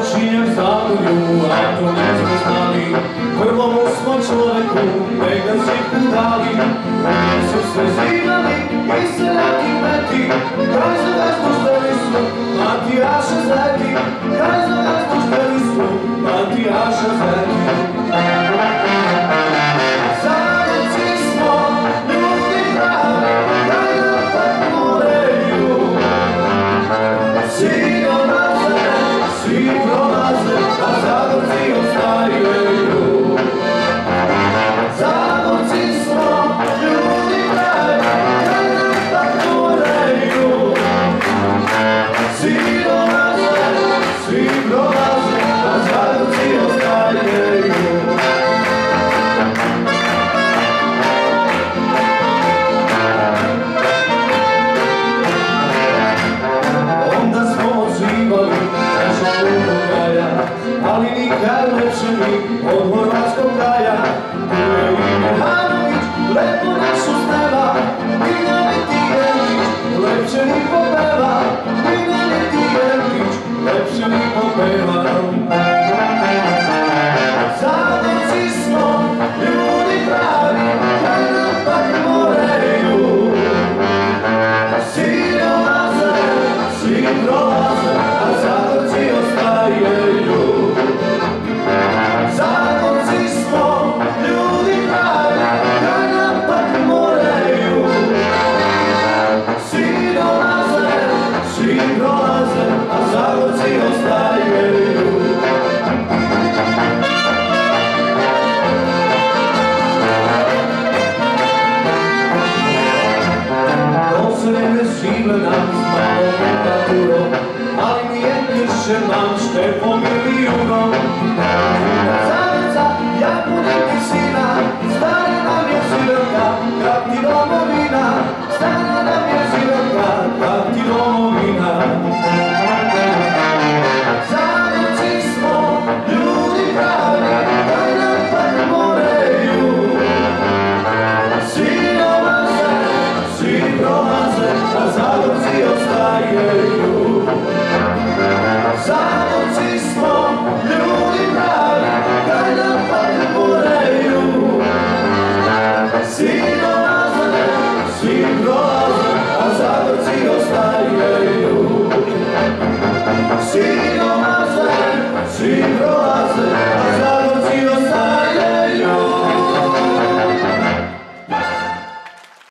počinjem zavolju, a to nismo znali. Prvomu smo čoveku mega zivku dali. Gdje su se zimali i selaki meti, kaj za vesnu šteli su Matijaša zeti, kaj za vesnu šteli su Matijaša zeti. Zajedci smo ljudi pravi, kaj nam tak moreju. Svi dolaze, svi prolaze, a Zagorci ostajaju. Zagorci smo ljudi pravi, kaj nam tak moreju. Svi dolaze, svi prolaze, a Zagorci ostajaju. Ali nikad lepše mi od Horvatskog kraja. Tu je i Mihanović, lepo našu sneva, Miljanić Jelić, lepše mi popeva, Miljanić Jelić, lepše mi popeva. Zagorci smo ljudi pravi, kaj nam pak moreju. Svi dolaze, svi prolaze, a Zagorci ostajaju. Zagorci smo ljudi pravi, kaj nam pak moreju. Svi dolaze, svi prolaze, a Zagorci ostajaju. Osreme žive nam s malom temperaturom, ali nije kiše nam